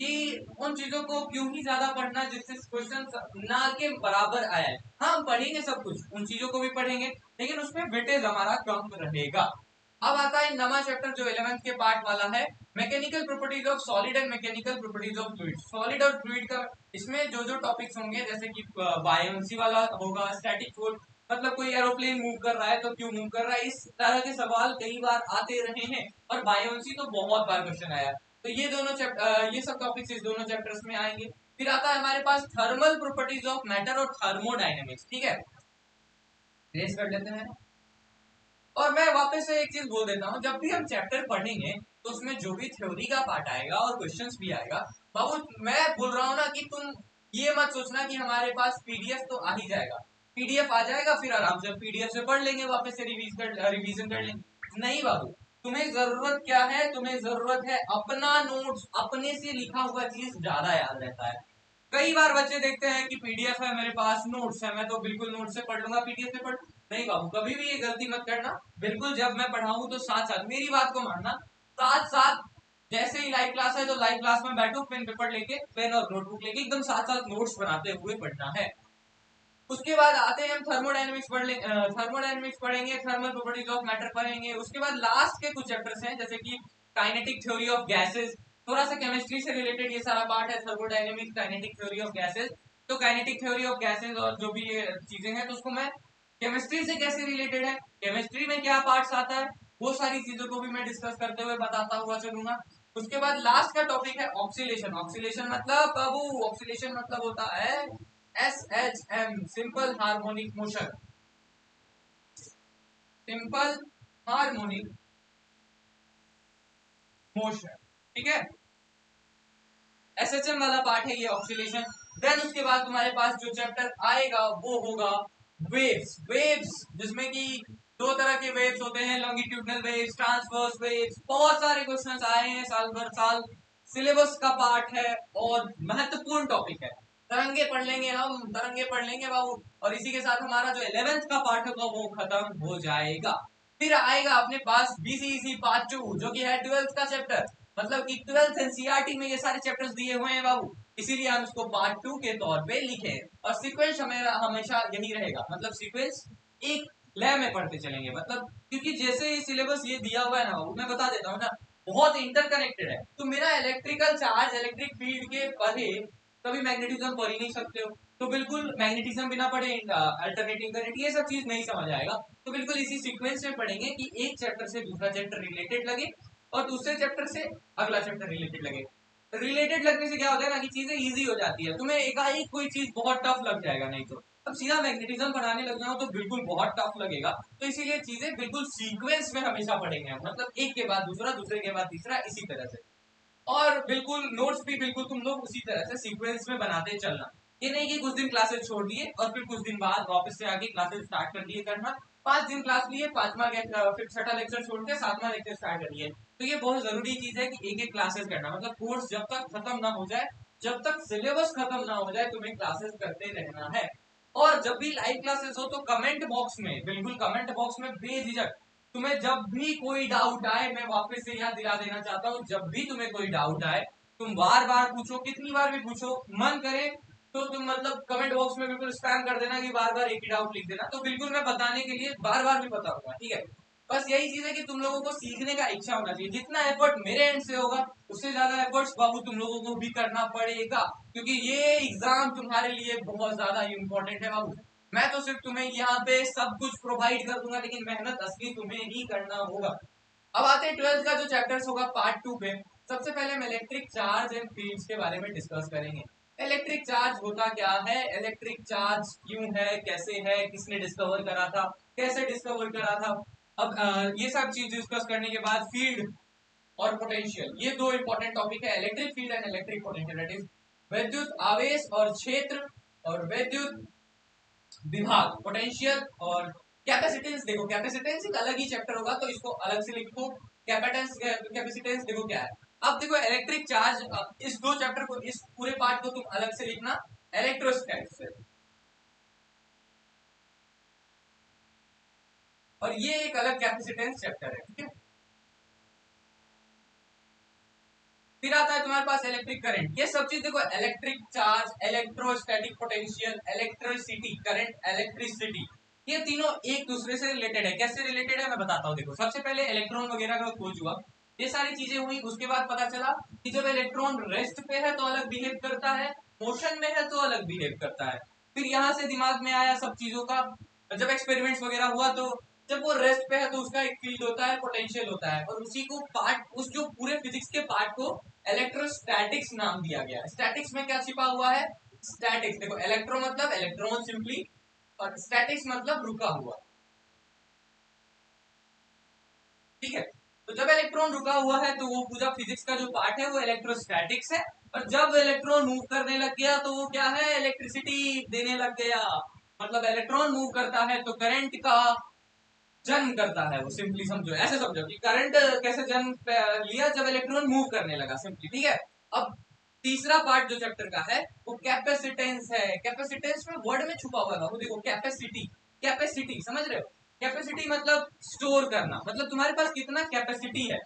कि उन चीजों को क्यों ही ज्यादा पढ़ना जिससे क्वेश्चन ना के बराबर आया है। हाँ, हम पढ़ेंगे सब कुछ, उन चीजों को भी पढ़ेंगे, लेकिन उसमें वेटेज हमारा कम रहेगा। अब आता है नवा चैप्टर जो 11th के पार्ट वाला है, mechanical properties of solid and mechanical properties of fluid. Solid और फ्लूइड का इसमें जो जो टॉपिक्स होंगे, जैसे कि बायोन्सी वाला होगा, स्टैटिक फोर्स, मतलब कोई एरोप्लेन मूव कर रहा है तो क्यों मूव कर रहा है, इस तरह के सवाल कई बार आते रहे हैं, और बायोन्सी तो बहुत बार क्वेश्चन आया, तो ये दोनों ये सब टॉपिक्स इस दोनों चैप्टर्स में आएंगे। फिर आता है हमारे पास थर्मल प्रॉपर्टीज ऑफ मैटर और थर्मोडाइनमिक्स, ठीक है, रेस कर लेते हैं। और मैं वापस से एक चीज बोल देता हूँ, जब भी हम चैप्टर पढ़ेंगे तो उसमें जो भी थ्योरी का पार्ट आएगा और क्वेश्चंस भी आएगा, बाबू मैं बोल रहा हूँ ना कि तुम ये मत सोचना कि हमारे पास पीडीएफ तो आ ही जाएगा, पीडीएफ आ जाएगा फिर आराम से पीडीएफ से पढ़ लेंगे, वापस से रिवीजन कर लेंगे। नहीं बाबू, तुम्हें जरूरत क्या है, तुम्हें जरूरत है अपना नोट्स, अपने से लिखा हुआ चीज ज्यादा याद रहता है। कई बार बच्चे देखते हैं कि पीडीएफ है मेरे पास, नोट्स है, मैं तो बिल्कुल नोट से पढ़ लूंगा, पीडीएफ से पढ़, नहीं बाबू, कभी भी ये गलती मत करना। बिल्कुल जब मैं पढ़ाऊं तो साथ साथ मेरी बात को मानना, साथ साथ जैसे ही लाइव क्लास है तो लाइव क्लास में बैठो, पेन पेपर लेके, पेन और नोटबुक लेके एकदम साथ साथ नोट्स बनाते हुए पढ़ना है। उसके बाद आते हैं हम थर्मोडायनेमिक्स पढ़ ले, थर्मोडायनेमिक्स पढ़ेंगे, थर्मल प्रॉपर्टीज ऑफ मैटर पढ़ेंगे, उसके बाद लास्ट के कुछ चैप्टर्स हैं जैसे कि काइनेटिक थ्योरी ऑफ गैसेस, थोड़ा सा केमिस्ट्री से रिलेटेड ये सारा पार्ट है, thermodynamics, kinetic theory of gases. तो काइनेटिक थ्योरी ऑफ गैसेस और जो भी ये चीजें हैं, तो उसको मैं केमिस्ट्री से कैसे रिलेटेड है, केमिस्ट्री में क्या पार्ट्स आता है, वो सारी चीजों को भी मैं डिस्कस करते हुए बताता हुआ चलूंगा। उसके बाद लास्ट का टॉपिक है ऑक्सीलेशन। ऑक्सीलेशन मतलब बाबू, ऑक्सीलेशन मतलब होता है SHM, simple harmonic motion, simple harmonic motion, ठीक है, SHM वाला पार्ट है ये ऑक्सीलेशन। देन उसके बाद तुम्हारे पास जो चैप्टर आएगा वो होगा वेव्स। वेव्स जिसमें कि दो तरह के वेव्स होते हैं, लॉन्गिट्यूडनल वेव्स, ट्रांसवर्स वेव्स, बहुत सारे क्वेश्चंस आए हैं साल भर साल, सिलेबस का पार्ट है और महत्वपूर्ण टॉपिक है। तरंगे पढ़ लेंगे हम, तरंगे पढ़ लेंगे बाबू, और इसी के साथ हमारा जो 11th का पार्ट होगा वो खत्म हो जाएगा। फिर आएगा अपने पास BCEC पार्ट 2 जो कि है 12th का चैप्टर, मतलब कि 12th एनसीईआरटी में ये सारे चैप्टर्स दिए हुए हैं बाबू, इसीलिए हम इसको पार्ट 2 के तौर पे लिखे, और सीक्वेंस हमेशा यही रहेगा, मतलब सीक्वेंस एक लय में पढ़ते चलेंगे, मतलब क्योंकि जैसे ये सिलेबस ये दिया हुआ है ना बाबू, मैं बता देता हूँ ना, बहुत इंटरकनेक्टेड है। तो मेरा इलेक्ट्रिकल चार्ज इलेक्ट्रिक फील्ड के पढ़े कभी मैग्नेटिज्म पढ़ ही नहीं सकते हो, तो बिल्कुल मैग्नेटिज्म बिना पढ़े अल्टरनेटिंग करंट ये सब चीज नहीं समझ आएगा, तो बिल्कुल इसी सीक्वेंस में पढ़ेंगे कि एक चैप्टर से दूसरा चैप्टर रिलेटेड लगे और दूसरे चैप्टर से अगला चैप्टर रिलेटेड लगे। रिलेटेड लगने से क्या होता है ना कि चीजें इजी हो जाती है, तुम्हें एकाएक कोई चीज बहुत टफ लग जाएगा, नहीं तो अब सीधा मैग्नेटिज्म बनाने लग जाओ तो बिल्कुल बहुत टफ लगेगा, तो इसीलिए चीजें बिल्कुल सीक्वेंस में हमेशा पढ़ेंगे हम, मतलब एक के बाद दूसरा, दूसरे के बाद तीसरा, इसी तरह से। और बिल्कुल नोट्स भी बिल्कुल तुम लोग उसी तरह से सीक्वेंस में बनाते चलना, ये नहीं कि कुछ दिन क्लासेस छोड़ दिए और फिर कुछ दिन बाद वापस से आके क्लासेस स्टार्ट कर दिए करना, 5 दिन क्लास लिए, पांचवा फिर छठा लेक्चर छोड़ के सातवां लेक्चर स्टार्ट कर दिए, तो ये बहुत जरूरी चीज है कि एक एक क्लासेस करना, मतलब कोर्स जब तक खत्म ना हो जाए जब तक सिलेबस खत्म ना हो जाए तुम्हें क्लासेस करते रहना है। और जब भी लाइव क्लासेस हो तो कमेंट बॉक्स में, बिल्कुल कमेंट बॉक्स में बेझिझक तुम्हें जब भी कोई डाउट आए, मैं वापस से याद दिला देना चाहता हूँ, जब भी तुम्हें कोई डाउट आए तुम बार बार पूछो, कितनी बार भी पूछो, मन करे तो तुम मतलब कमेंट बॉक्स में बिल्कुल स्पैम कर देना कि बार बार एक ही डाउट लिख देना, तो बिल्कुल मैं बताने के लिए बार बार भी बताऊंगा, ठीक है। बस यही चीज है कि तुम लोगों को सीखने का इच्छा होना चाहिए। जितना एफर्ट मेरे एंड से होगा उससे ज्यादा एफर्ट्स बाबू तुम लोगों को भी करना पड़ेगा, क्योंकि ये एग्जाम तुम्हारे लिए बहुत ज्यादा इंपॉर्टेंट है बाबू। मैं तो सिर्फ तुम्हें यहाँ पे सब कुछ प्रोवाइड कर दूंगा, लेकिन मेहनत असली तुम्हें ही करना होगा। अब आते हैं 12th का जो चैप्टर्स होगा पार्ट 2 पे। सबसे पहले हम इलेक्ट्रिक चार्ज एंड फील्ड्स के बारे में डिस्कस करेंगे। इलेक्ट्रिक चार्ज होता क्या है, इलेक्ट्रिक चार्ज क्यों है, कैसे है, किसने डिस्कवर करा था, कैसे डिस्कवर करा था। अब ये सब चीज डिस्कस करने के बाद फील्ड और पोटेंशियल, ये दो इंपॉर्टेंट टॉपिक है, electric field and electric potential, that is विद्युत आवेश और क्षेत्र और विद्युत विभाग, पोटेंशियल और कैपेसिटेंस। देखो कैपेसिटेंस एक अलग ही चैप्टर होगा तो इसको अलग से लिखो। कैपेटेंस कैपेसिटेंस देखो क्या है। अब देखो इलेक्ट्रिक चार्ज, इस दो चैप्टर को, इस पूरे पार्ट को तुम अलग से लिखना इलेक्ट्रोस्टैटिक्स से, और ये एक अलग कैपेसिटेंस चैप्टर है, ठीक है। फिर आता है तुम्हारे पास इलेक्ट्रिक करंट, ये सब चीज देखो, electric charge, electrostatic potential, electricity current, electricity, ये तीनों एक दूसरे से रिलेटेड है। कैसे रिलेटेड है मैं बताता हूँ। देखो सबसे पहले इलेक्ट्रॉन वगैरह का खोज हुआ, ये सारी चीजें हुई, उसके बाद पता चला कि जब इलेक्ट्रॉन रेस्ट पे है तो अलग बिहेव करता है, मोशन में है तो अलग बिहेव करता है। फिर यहाँ से दिमाग में आया सब चीजों का, जब एक्सपेरिमेंट्स वगैरह हुआ तो जब वो रेस्ट पे है तो उसका एक फील्ड होता है, पोटेंशियल होता है, और उसी को पार्ट, उस जो पूरे फिजिक्स के पार्ट को इलेक्ट्रोस्टैटिक्स नाम दिया गया। स्टैटिक्स में क्या छिपा हुआ है, स्टैटिक्स देखो, इलेक्ट्रो मतलब इलेक्ट्रॉन सिंपली, और स्टैटिक्स मतलब रुका हुआ, ठीक है। तो जब इलेक्ट्रॉन रुका हुआ है तो वो पूरा फिजिक्स का जो पार्ट है वो इलेक्ट्रोस्टैटिक्स है, और जब इलेक्ट्रॉन मूव करने लग गया तो वो क्या है, इलेक्ट्रिसिटी देने लग गया। मतलब इलेक्ट्रॉन मूव करता है तो करंट का जन्म करता है वो, सिंपली समझो, ऐसे समझो कि करंट कैसे जन्म लिया, जब इलेक्ट्रॉन मूव करने लगा, सिंपली, ठीक है। अब तीसरा पार्ट जो चैप्टर का है वो कैपेसिटेंस है। कैपेसिटेंस में वर्ड में छुपा हुआ है वो, देखो कैपेसिटी, कैपेसिटी समझ रहे हो, कैपेसिटी मतलब स्टोर करना, मतलब तुम्हारे पास कितना कैपेसिटी है।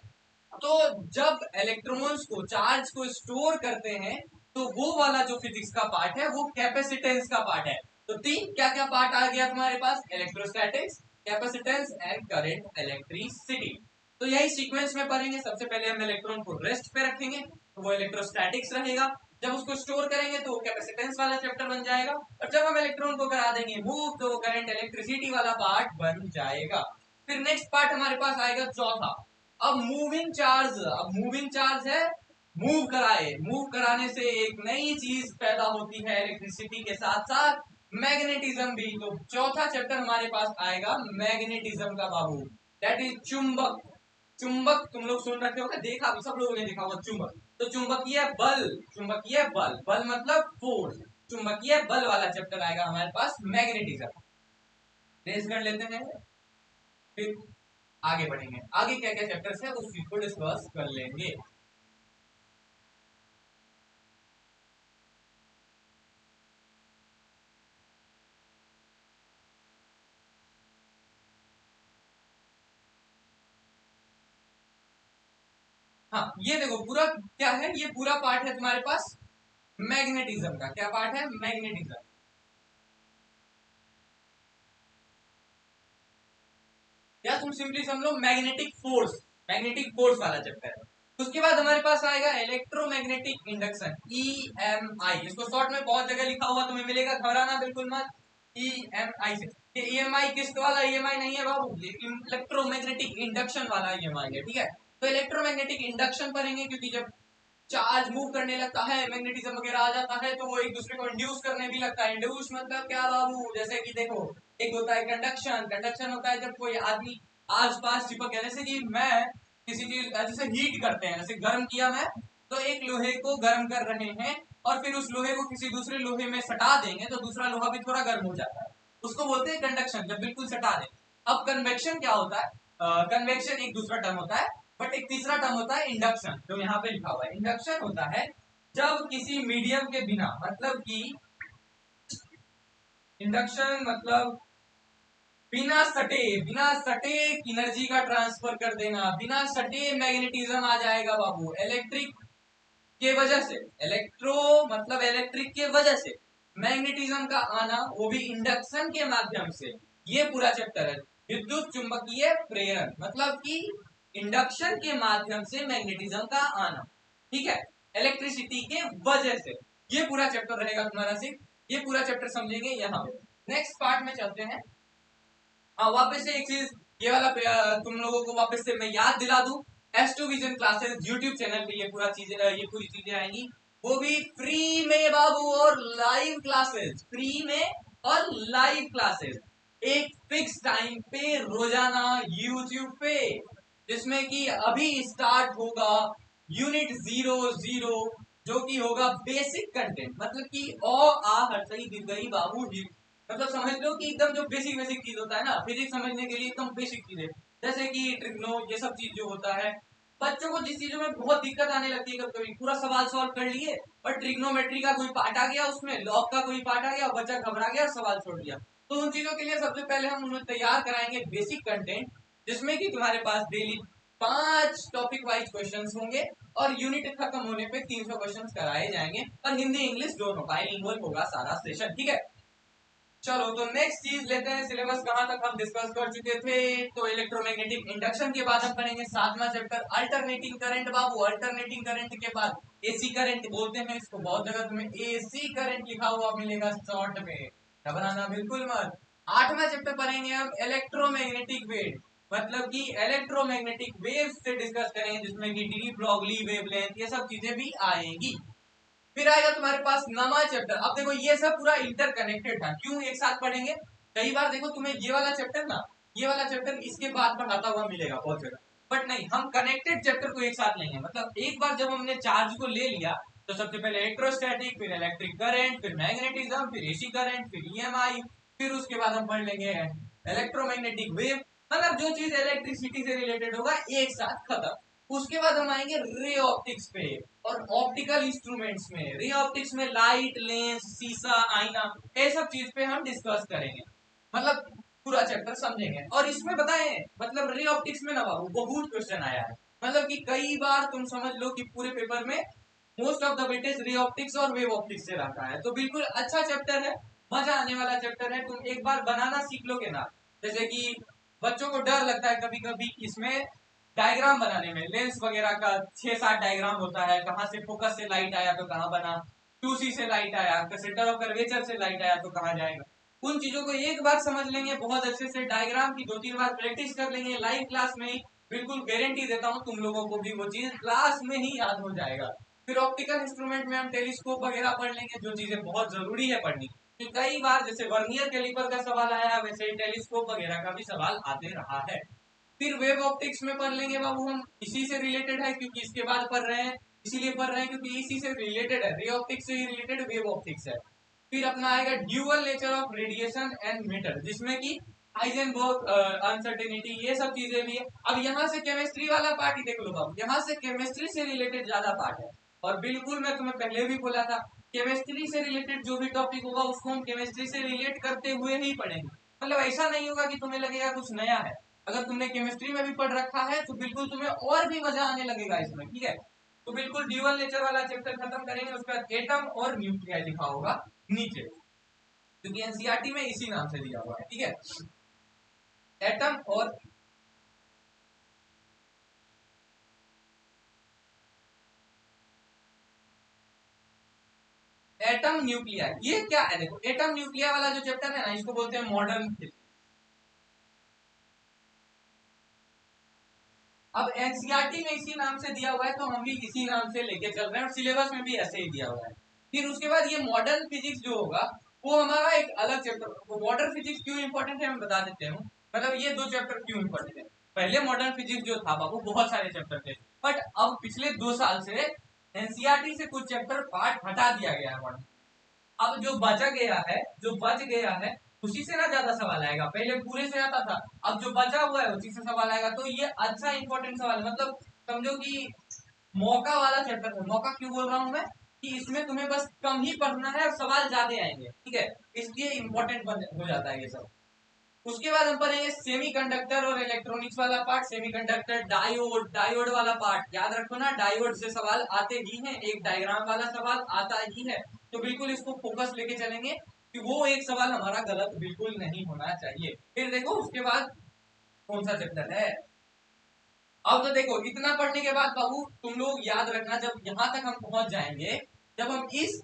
तो जब इलेक्ट्रॉन्स को, चार्ज को स्टोर करते हैं तो वो वाला जो फिजिक्स का पार्ट है वो कैपेसिटेंस का पार्ट है। तो तीन क्या क्या पार्ट आ गया तुम्हारे पास, electrostatics, capacitance and current, electricity. तो यही सीक्वेंस में पढ़ेंगे। सबसे पहले हम इलेक्ट्रॉन को रेस्ट पे रखेंगे तो वो इलेक्ट्रोस्टैटिक्स रहेगा, जब उसको स्टोर करेंगे तो वो कैपेसिटेंस वाला चैप्टर बन जाएगा, और जब हम इलेक्ट्रॉन को करा देंगे मूव तो वो करंट इलेक्ट्रिसिटी वाला पार्ट बन जाएगा। फिर नेक्स्ट पार्ट हमारे पास आएगा चौथा। अब मूविंग चार्ज, अब मूविंग चार्ज है, मूव कराए, मूव कराने से एक नई चीज पैदा होती है इलेक्ट्रिसिटी के साथ साथ मैग्नेटिज्म भी। तो चौथा चैप्टर हमारे पास आएगा मैग्नेटिज्म का बाबू, दैट इज चुंबक। चुंबक तुम लोग सुन रखे होगा, देखा भी सब लोगों ने देखा होगा चुंबक, तो चुंबकीय बल, चुंबकीय बल, बल मतलब फोर्स, चुंबकीय बल वाला चैप्टर आएगा हमारे पास मैग्नेटिज्म। रेस कर लेते हैं, फिर आगे बढ़ेंगे, आगे क्या क्या चैप्टर्स है उस चीज को डिस्कस कर लेंगे। हाँ ये देखो पूरा क्या है, ये पूरा पार्ट है तुम्हारे पास मैग्नेटिज्म का। क्या पार्ट है, मैग्नेटिज्म। या तुम सिंपली समझ लो मैग्नेटिक फोर्स, मैग्नेटिक फोर्स वाला चैप्टर है। उसके बाद हमारे पास आएगा इलेक्ट्रोमैग्नेटिक इंडक्शन, EMI, इसको शॉर्ट में बहुत जगह लिखा हुआ तुम्हें मिलेगा, घबराना बिल्कुल मत। EMI से, ये EMI किस्त वाला EMI नहीं है बाबू, ये इलेक्ट्रोमैग्नेटिक इंडक्शन वाला EMI है, ठीक है। तो इलेक्ट्रोमैग्नेटिक इंडक्शन पढ़ेंगे, क्योंकि जब चार्ज मूव करने लगता है, मैग्नेटिज्म वगैरह आ जाता है तो वो एक दूसरे को इंड्यूस करने भी लगता है। इंड्यूस मतलब क्या बाबू, जैसे कि देखो एक होता है कंडक्शन, कंडक्शन होता है जब कोई आदमी आस पास चिपक गया, जैसे कि मैं किसी चीज, जैसे हीट करते हैं, जैसे गर्म किया मैं, तो एक लोहे को गर्म कर रहे हैं और फिर उस लोहे को किसी दूसरे लोहे में सटा देंगे तो दूसरा लोहा भी थोड़ा गर्म हो जाता है, उसको बोलते हैं कंडक्शन, जब बिल्कुल सटा दें। अब कन्वेक्शन क्या होता है, कन्वेक्शन एक दूसरा टर्म होता है, बट एक तीसरा टर्म होता है इंडक्शन, जो यहाँ पे लिखा हुआ है। इंडक्शन होता है जब किसी मीडियम के बिना, मतलब कि इंडक्शन मतलब बिना सटे एनर्जी का ट्रांसफर कर देना, बिना सटे मैग्नेटिज्म आ जाएगा बाबू। इलेक्ट्रिक के वजह से, इलेक्ट्रो मतलब इलेक्ट्रिक के वजह से मैग्नेटिज्म का आना, वो भी इंडक्शन के माध्यम से। ये पूरा चैप्टर है विद्युत चुंबकीय प्रेरण, मतलब कि इंडक्शन के माध्यम से मैग्नेटिज्म का आना, ठीक है, इलेक्ट्रिसिटी के वजह से। ये पूरा चैप्टर रहेगा तुम्हारा सिर्फ, ये पूरा चैप्टर समझेंगे यहाँ पे। नेक्स्ट पार्ट में चलते हैं। वापस से एक चीज ये वाला तुम लोगों को वापस से मैं याद दिला दूं, S2 vision classes YouTube channel पे ये पूरी चीजें आएंगी, वो भी फ्री में बाबू, और लाइव क्लासेस फ्री में, और लाइव क्लासेस एक फिक्स टाइम पे रोजाना यूट्यूब पे, जिसमें कि अभी स्टार्ट होगा यूनिट 00, जो कि होगा बेसिक कंटेंट, मतलब कि आ हर सही दिख गई बाबू ही, मतलब समझ लो कि एकदम जो बेसिक बेसिक चीज होता है ना फिजिक्स समझने के लिए, एकदम बेसिक चीजें, जैसे कि ट्रिग्नो, ये सब चीज जो होता है बच्चों को, जिस चीजों में बहुत दिक्कत आने लगती है, कभी कभी पूरा सवाल सॉल्व कर लिए और ट्रिग्नोमेट्री का कोई पार्ट आ गया, उसमें लॉग का कोई पार्ट आ गया, बच्चा घबरा गया, सवाल छोड़ दिया। तो उन चीजों के लिए सबसे पहले हम उन्हें तैयार कराएंगे बेसिक कंटेंट, जिसमें कि तुम्हारे पास डेली 5 टॉपिक वाइज क्वेश्चंस होंगे, और यूनिट खत्म होने पे 300 क्वेश्चंस कराए जाएंगे, और हिंदी इंग्लिश दोनों बाइलिंगुअल होगा सारा सेशन, ठीक है। चलो तो नेक्स्ट चीज लेते हैं, सिलेबस कहां तक हम डिस्कस कर चुके थे, तो इलेक्ट्रोमैग्नेटिक इंडक्शन के बाद हम पढ़ेंगे 7वां चैप्टर अल्टरनेटिंग करंट बाबू। अल्टरनेटिंग करंट के बाद एसी करंट बोलते हैं इसको, बहुत जगह तुम्हें एसी करंट लिखा हुआ मिलेगा शॉर्ट में, घबराना बिल्कुल मत। 8वां चैप्टर पढ़ेंगे हम इलेक्ट्रोमैग्नेटिक वेव, मतलब कि इलेक्ट्रोमैग्नेटिक वेव से डिस्कस करेंगे, जिसमें कि डी ब्रॉगली वेवलेंथ, ये सब चीजें भी आएंगी। फिर आएगा तुम्हारे पास नवा चैप्टर। अब देखो ये सब पूरा इंटरकनेक्टेड था, क्यों एक साथ पढ़ेंगे, कई बार देखो तुम्हें ये वाला चैप्टर ना, ये वाला चैप्टर इसके बाद पढ़ाता हुआ मिलेगा बहुत जगह, बट नहीं, हम कनेक्टेड चैप्टर को एक साथ लेंगे। मतलब एक बार जब हमने चार्ज को ले लिया, तो सबसे पहले इलेक्ट्रोस्टैटिक, फिर इलेक्ट्रिक करंट, फिर मैग्नेटिज्म, फिर एसी करंट, फिर ईएमआई, फिर उसके बाद हम पढ़ लेंगे इलेक्ट्रोमैग्नेटिक वेव, मतलब जो चीज इलेक्ट्रिसिटी से रिलेटेड होगा एक साथ खत्म। उसके बाद हम आएंगे रे ऑप्टिक्स पे, और ऑप्टिकल इंस्ट्रूमेंट्स में, रे ऑप्टिक्स में लाइट, लेंस, शीशा, आईना, ये सब चीज पे हम डिस्कस करेंगे, मतलब पूरा चैप्टर समझेंगे। और इसमें बताएं, मतलब रे ऑप्टिक्स में ना बाबू बहुत क्वेश्चन आया है, मतलब कि कई बार तुम समझ लो कि पूरे पेपर में most of the weightage ray optics और वेव ऑप्टिक्स से रहता है, तो बिल्कुल अच्छा चैप्टर है, मजा आने वाला चैप्टर है। तुम एक बार बनाना सीख लोगे ना, जैसे कि बच्चों को डर लगता है कभी कभी इसमें डायग्राम बनाने में, लेंस वगैरह का 6-7 डायग्राम होता है, कहां से फोकस से लाइट आया तो कहां बना, 2C से लाइट आया, सेंटर ऑफ कर्वेचर से लाइट आया तो कहां जाएगा। उन चीजों को एक बार समझ लेंगे बहुत अच्छे से, डायग्राम की 2-3 बार प्रैक्टिस कर लेंगे लाइव क्लास में ही, बिल्कुल गारंटी देता हूँ तुम लोगों को भी वो चीज क्लास में ही याद हो जाएगा। फिर ऑप्टिकल इंस्ट्रूमेंट में हम टेलीस्कोप वगैरह पढ़ लेंगे, जो चीजें बहुत जरूरी है पढ़नी, कई बार जैसे वर्नियर कैलिपर का सवाल आया, वैसे टेलीस्कोप वगैरह का भी सवाल आते रहा है। फिर वेव ऑप्टिक्स में पढ़ लेंगे बाबू हम, इसी से रिलेटेड है, क्योंकि इसके बाद पढ़ रहे हैं, इसीलिए पढ़ रहे हैं क्योंकि इसी से रिलेटेड है, रे ऑप्टिक्स से ही रिलेटेड वेव ऑप्टिक्स है। फिर अपना आएगा dual nature of radiation and matter, जिसमें कि हाइजेनबर्ग अनसर्टेनिटी, ये सब चीजें भी है। अब यहाँ से केमिस्ट्री वाला पार्ट ही देख लो बाबू, यहाँ से केमिस्ट्री से रिलेटेड ज्यादा पार्ट है, और बिल्कुल मैं तुम्हें पहले भी बोला था, केमिस्ट्री से रिलेटेड जो भी टॉपिक होगा उसको हम केमिस्ट्री से रिलेट करते हुए ही पढ़ेंगे, मतलब ऐसा नहीं होगा कि तुम्हें लगेगा कुछ नया है। अगर तुमने केमिस्ट्री में भी पढ़ रखा है तो बिल्कुल तुम्हें और भी मजा आने लगेगा इसमें, ठीक है। तो बिल्कुल ड्यूअल नेचर वाला चैप्टर खत्म करेंगे, उसके बाद एटम और न्यूक्लियर लिखा होगा नीचे, क्योंकि एनसीईआरटी में इसी नाम से दिया हुआ है, ठीक है, एटम और एटम न्यूक्लियर, ये क्या है देखो, एटम न्यूक्लियर वाला जो चैप्टर है ना, इसको बोलते हैं मॉडर्न फिजिक्स। अब एनसीईआरटी में इसी नाम से दिया हुआ है, तो हम भी इसी नाम से लेके चल रहे हैं, और सिलेबस में भी ऐसे ही दिया हुआ है। फिर उसके बाद ये मॉडर्न फिजिक्स जो होगा वो हमारा एक अलग चैप्टर, मॉडर्न फिजिक्स क्यों इंपॉर्टेंट है मैं बता देते हूँ, मतलब ये 2 चैप्टर क्यों इंपॉर्टेंट है। पहले मॉडर्न फिजिक्स जो था बाबू बहुत सारे चैप्टर थे, बट अब पिछले 2 साल से एनसीईआरटी से कुछ चैप्टर पार्ट हटा दिया गया है। अब जो बचा गया है, जो बच गया है, उसी से ना ज्यादा सवाल आएगा, पहले पूरे से आता था, अब जो बचा हुआ है उसी से सवाल आएगा, तो ये अच्छा इंपॉर्टेंट सवाल है, मतलब समझो कि मौका वाला चैप्टर है। मौका क्यों बोल रहा हूं मैं, कि इसमें तुम्हें बस कम ही पढ़ना है और सवाल ज्यादा आएंगे, ठीक है, इसलिए इंपॉर्टेंट हो जाता है ये सब। उसके बाद हम पढ़ेंगे सेमीकंडक्टर और इलेक्ट्रॉनिक्स वाला पार्ट, सेमीकंडक्टर, डायोड, डायोड वाला पार्ट याद रखो ना, डायोड से सवाल आते ही हैं, एक डायग्राम वाला सवाल आता ही है, तो बिल्कुल इसको फोकस लेके चलेंगे कि वो एक सवाल हमारा गलत बिल्कुल नहीं होना चाहिए। फिर देखो उसके बाद कौन सा चैप्टर है। अब तो देखो इतना पढ़ने के बाद बाबू तुम लोग याद रखना, जब यहां तक हम पहुंच जाएंगे, जब हम इस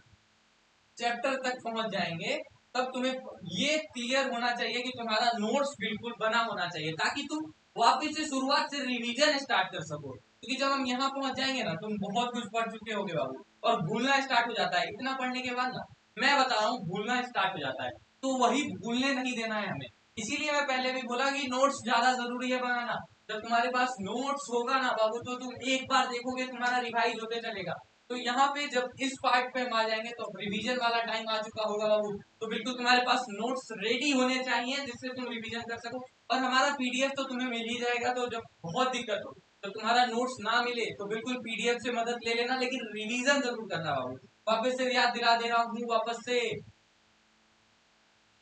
चैप्टर तक पहुंच जाएंगे, तब तुम्हें ये क्लियर होना चाहिए कि तुम्हारा नोट्स बिल्कुल बना होना चाहिए, ताकि तुम वापस से शुरुआत से रिवीजन स्टार्ट कर सको। क्योंकि जब हम यहाँ पहुंच जाएंगे ना, तुम बहुत कुछ पढ़ चुके होगे बाबू, और भूलना स्टार्ट हो जाता है इतना पढ़ने के बाद ना, मैं बता रहा हूँ भूलना स्टार्ट हो जाता है, तो वही भूलने नहीं देना है हमें। इसीलिए मैं पहले भी बोला कि नोट्स ज्यादा जरूरी है बनाना। जब तुम्हारे पास नोट्स होगा ना बाबू, तो तुम एक बार देखोगे तुम्हारा रिवाइज होते चलेगा। तो यहाँ पे जब इस पार्ट पे हम आ जाएंगे तो रिवीजन वाला टाइम आ चुका होगा बाबू, तो बिल्कुल तुम्हारे पास नोट्स रेडी होने चाहिए जिससे तुम रिवीजन कर सको। और हमारा पीडीएफ तो तुम्हें मिल ही जाएगा, तो जब बहुत दिक्कत हो, तो तुम्हारा नोट्स ना मिले तो बिल्कुल पीडीएफ से मदद ले लेना, लेकिन रिवीजन जरूर करना बाबू। वापस से याद दिला दे रहा हूँ वापस से,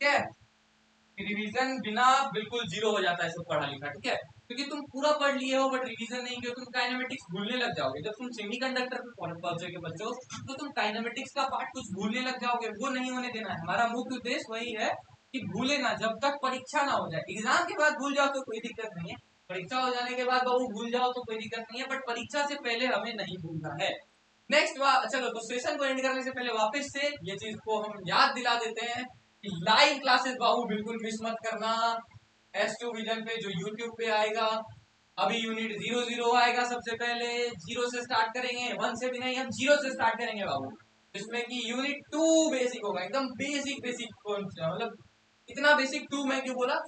ठीक है, रिवीजन बिना बिल्कुल जीरो हो जाता है सब पढ़ा लिखा, ठीक है, क्योंकि तुम पूरा पढ़ लिए हो बट रिवीजन नहीं किया, तुम काइनेमेटिक्स भूलने लग जाओगे। जब तुम सेमीकंडक्टर पे पहुंचोगे बच्चों, तो तुम काइनेमेटिक्स का पार्ट कुछ भूलने लग जाओगे, वो नहीं होने देना है। हमारा मुख्य उद्देश्य वही है कि भूले ना, जब तक परीक्षा ना हो जाए। एग्जाम के बाद भूल जाओ तो कोई दिक्कत नहीं है, परीक्षा हो जाने के बाद बाबू भूल जाओ तो कोई दिक्कत नहीं है, बट परीक्षा से पहले हमें नहीं भूलना है। नेक्स्ट चलो, तो सेशन को एंड करने से पहले वापस से ये चीज को हम याद दिला देते हैं कि लाइव क्लासेस बाबू बिल्कुल मिस मत करना। S2 विजन पे जो यूट्यूब पे आएगा, अभी यूनिट 0 आएगा, सबसे पहले 0 से स्टार्ट करेंगे, 1 से भी नहीं, हम 0 से स्टार्ट करेंगे बाबू, जिसमें कि यूनिट 2 बेसिक होगा, एकदम बेसिक बेसिक, मतलब इतना बेसिक, 2 मैं क्यों बोला,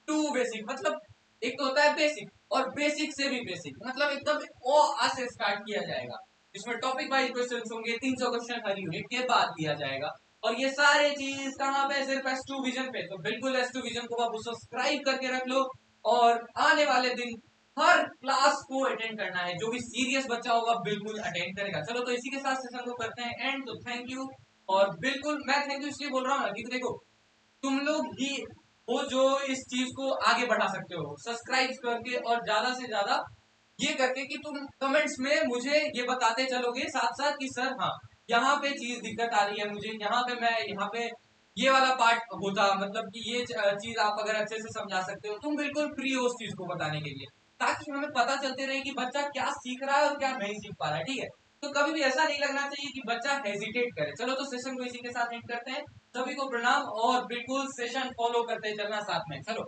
2 बेसिक मतलब एक तो होता है बेसिक, और बेसिक से भी बेसिक, मतलब एकदम ओ आ से स्टार्ट किया जाएगा, जिसमें टॉपिक वाइज क्वेश्चन होंगे, 300 क्वेश्चन हर यूनिट के बाद दिया जाएगा। और ये सारे चीज कहाँ पे, सिर्फ S2 विजन पे, तो बिल्कुल S2 विजन को आप सब्सक्राइब करके रख लो, और आने वाले दिन हर क्लास को अटेंड करना है, जो भी सीरियस बच्चा होगा बिल्कुल अटेंड करेगा। चलो, तो इसी के साथ सेशन को करते हैं एंड, तो थैंक यू। और बिल्कुल मैं थैंक यू इसलिए बोल रहा हूँ ना, क्योंकि देखो तुम लोग ही वो जो इस चीज को आगे बढ़ा सकते हो, सब्सक्राइब करके और ज्यादा से ज्यादा ये करके कि तुम कमेंट्स में मुझे ये बताते चलोगे साथ साथ कि सर हाँ, यहाँ पे चीज दिक्कत आ रही है मुझे, यहाँ पे मैं यहाँ पे ये वाला पार्ट होता, मतलब कि ये चीज आप अगर अच्छे से समझा सकते हो, तुम बिल्कुल फ्री हो उस चीज को बताने के लिए, ताकि हमें पता चलते रहे कि बच्चा क्या सीख रहा है और क्या नहीं सीख पा रहा है, ठीक है। तो कभी भी ऐसा नहीं लगना चाहिए कि बच्चा हेजिटेट करे। चलो, तो सेशन को इसी के साथ एंड करते हैं। सभी को प्रणाम, और बिल्कुल सेशन फॉलो करते चलना साथ में, चलो।